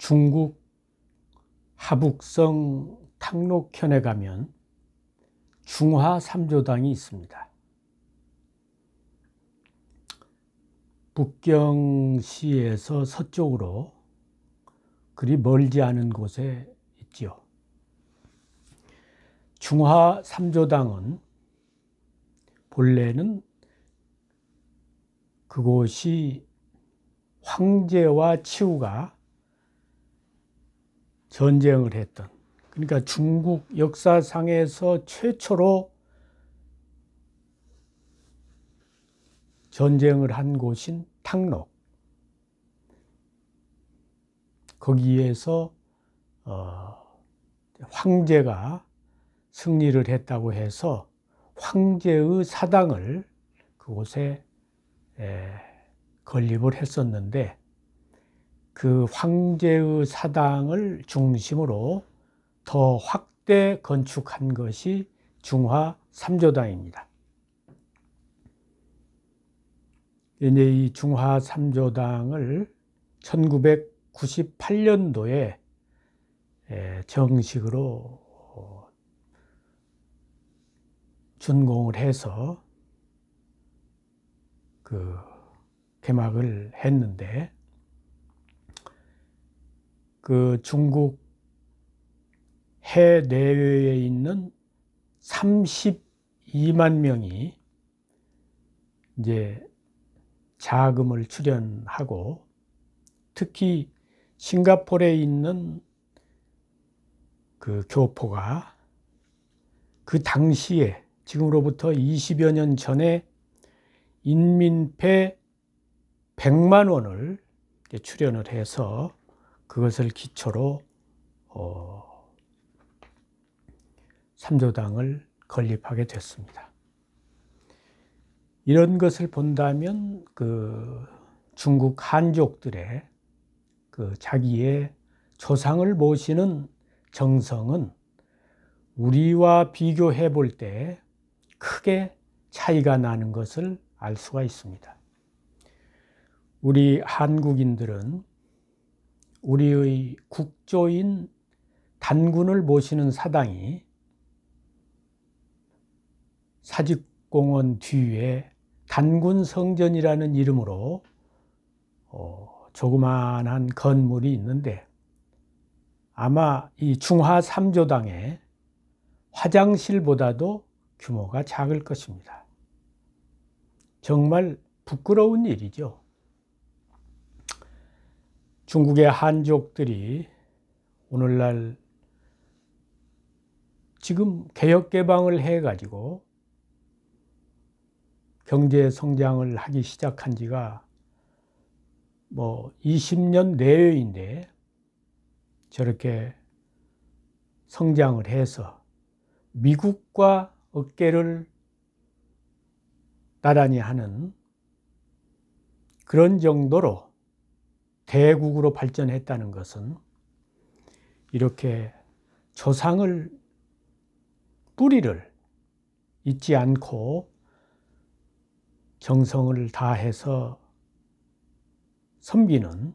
중국 하북성 탕록현에 가면 중화 삼조당이 있습니다. 북경시에서 서쪽으로 그리 멀지 않은 곳에 있지요. 중화 삼조당은 본래는 그곳이 황제와 치우가 전쟁을 했던, 그러니까 중국 역사상에서 최초로 전쟁을 한 곳인 탕록, 거기에서 황제가 승리를 했다고 해서 황제의 사당을 그곳에 건립을 했었는데, 그 황제의 사당을 중심으로 더 확대 건축한 것이 중화 삼조당입니다. 이제 이 중화 삼조당을 1998년도에 정식으로 준공을 해서 그 개막을 했는데, 그 중국 해내외에 있는 32만 명이 이제 자금을 출연하고, 특히 싱가포르에 있는 그 교포가 그 당시에, 지금으로부터 20여 년 전에 인민폐 100만 원을 출연을 해서 그것을 기초로 삼조당을 건립하게 됐습니다. 이런 것을 본다면 그 중국 한족들의 그 자기의 조상을 모시는 정성은 우리와 비교해 볼 때 크게 차이가 나는 것을 알 수가 있습니다. 우리 한국인들은 우리의 국조인 단군을 모시는 사당이 사직공원 뒤에 단군 성전이라는 이름으로 조그마한 건물이 있는데, 아마 이 중화 삼조당의 화장실보다도 규모가 작을 것입니다. 정말 부끄러운 일이죠. 중국의 한족들이 오늘날 지금 개혁개방을 해가지고 경제 성장을 하기 시작한 지가 20년 내외인데 저렇게 성장을 해서 미국과 어깨를 나란히 하는 그런 정도로 대국으로 발전했다는 것은, 이렇게 조상을, 뿌리를 잊지 않고 정성을 다해서 섬기는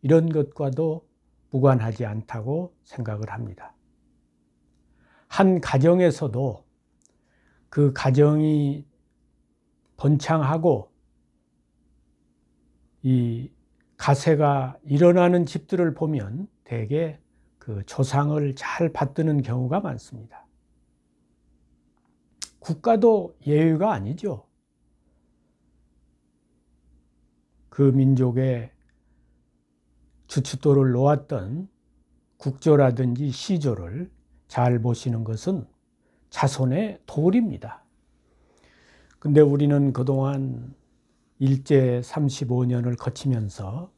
이런 것과도 무관하지 않다고 생각을 합니다. 한 가정에서도 그 가정이 번창하고 이 가세가 일어나는 집들을 보면 대개 그 조상을 잘 받드는 경우가 많습니다. 국가도 예외가 아니죠. 그 민족의 주춧돌을 놓았던 국조라든지 시조를 잘 모시는 것은 자손의 도리입니다. 근데 우리는 그동안 일제 35년을 거치면서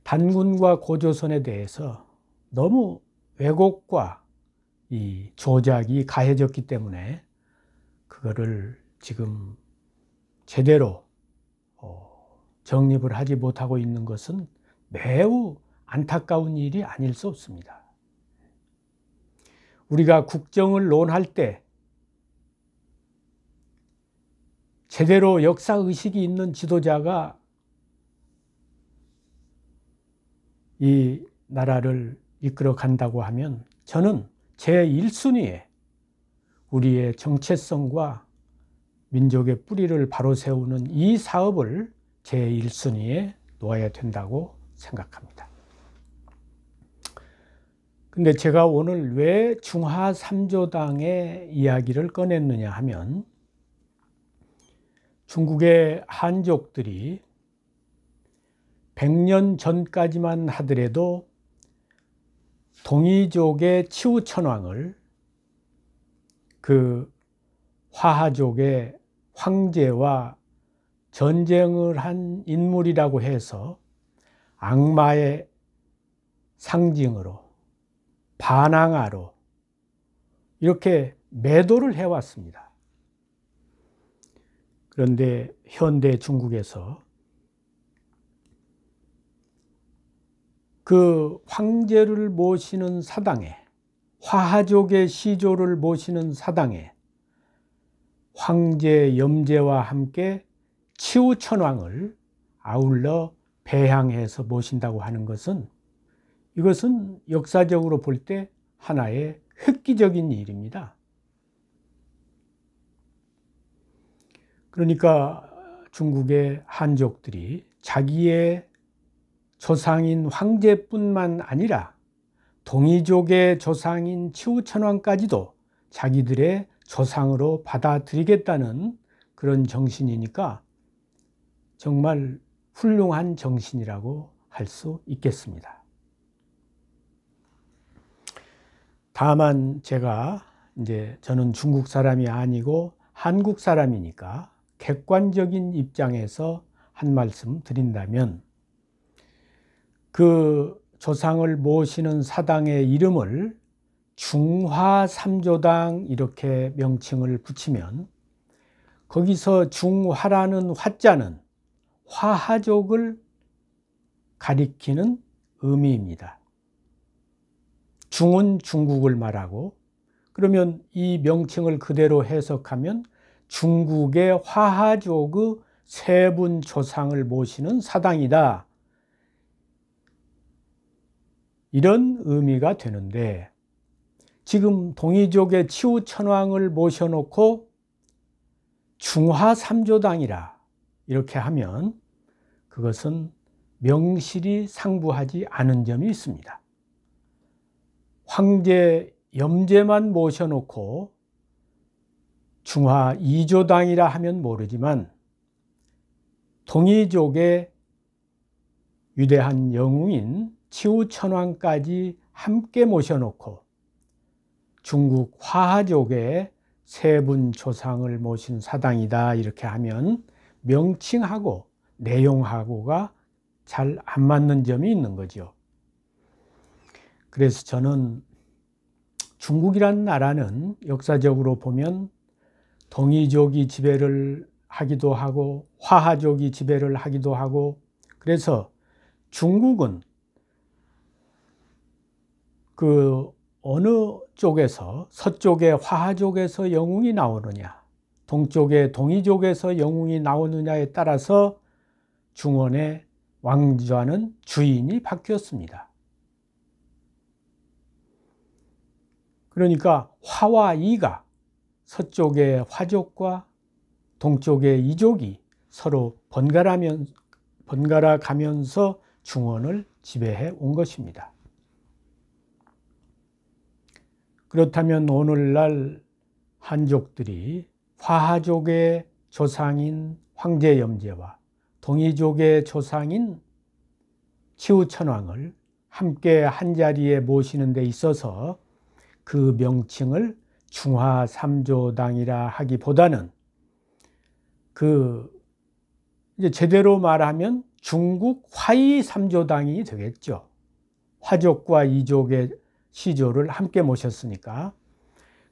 단군과 고조선에 대해서 너무 왜곡과 이 조작이 가해졌기 때문에 그거를 지금 제대로 정립을 하지 못하고 있는 것은 매우 안타까운 일이 아닐 수 없습니다. 우리가 국정을 논할 때 제대로 역사의식이 있는 지도자가 이 나라를 이끌어 간다고 하면 저는 제1순위에 우리의 정체성과 민족의 뿌리를 바로 세우는 이 사업을 제1순위에 놓아야 된다고 생각합니다. 근데 제가 오늘 왜 중화 3조당의 이야기를 꺼냈느냐 하면 중국의 한족들이 100년 전까지만 하더라도 동이족의 치우천왕을 그 화하족의 황제와 전쟁을 한 인물이라고 해서 악마의 상징으로 반항아로 이렇게 매도를 해왔습니다. 그런데 현대 중국에서 그 황제를 모시는 사당에, 화하족의 시조를 모시는 사당에 황제 염제와 함께 치우천왕을 아울러 배향해서 모신다고 하는 것은, 이것은 역사적으로 볼 때 하나의 획기적인 일입니다. 그러니까 중국의 한족들이 자기의 조상인 황제뿐만 아니라 동이족의 조상인 치우천왕까지도 자기들의 조상으로 받아들이겠다는 그런 정신이니까 정말 훌륭한 정신이라고 할 수 있겠습니다. 다만 저는 중국 사람이 아니고 한국 사람이니까 객관적인 입장에서 한 말씀 드린다면, 그 조상을 모시는 사당의 이름을 중화 3조당 이렇게 명칭을 붙이면 거기서 중화라는 화자는 화하족을 가리키는 의미입니다. 중은 중국을 말하고, 그러면 이 명칭을 그대로 해석하면 중국의 화하족의 세 분 조상을 모시는 사당이다, 이런 의미가 되는데, 지금 동이족의 치우천왕을 모셔놓고 중화 3조당이라 이렇게 하면 그것은 명실이 상부하지 않은 점이 있습니다. 황제 염제만 모셔놓고 중화 2조당이라 하면 모르지만 동이족의 위대한 영웅인 치우천왕까지 함께 모셔놓고 중국 화하족의 세 분 조상을 모신 사당이다 이렇게 하면 명칭하고 내용하고가 잘 안 맞는 점이 있는 거죠. 그래서 저는 중국이란 나라는 역사적으로 보면 동이족이 지배를 하기도 하고 화하족이 지배를 하기도 하고, 그래서 중국은 그 어느 쪽에서, 서쪽의 화하족에서 영웅이 나오느냐, 동쪽의 동이족에서 영웅이 나오느냐에 따라서 중원의 왕좌는 주인이 바뀌었습니다. 그러니까 화와 이가, 서쪽의 화족과 동쪽의 이족이 서로 번갈아 가면서 중원을 지배해 온 것입니다. 그렇다면 오늘날 한족들이 화하족의 조상인 황제 염제와 동이족의 조상인 치우천왕을 함께 한자리에 모시는 데 있어서 그 명칭을 중화 3조당이라 하기보다는 이제 제대로 말하면 중국 화이 3조당이 되겠죠. 화족과 이족의 시조를 함께 모셨으니까.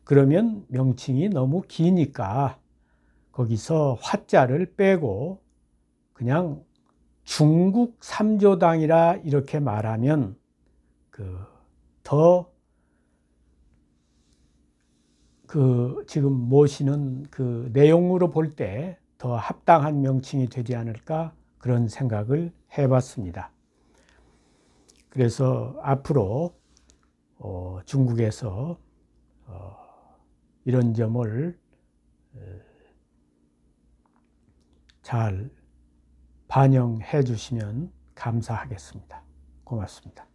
그러면 명칭이 너무 기니까 거기서 화자를 빼고 그냥 중국 3조당이라 이렇게 말하면 지금 모시는 그 내용으로 볼 때 더 합당한 명칭이 되지 않을까, 그런 생각을 해봤습니다. 그래서 앞으로 중국에서 이런 점을 잘 반영해 주시면 감사하겠습니다. 고맙습니다.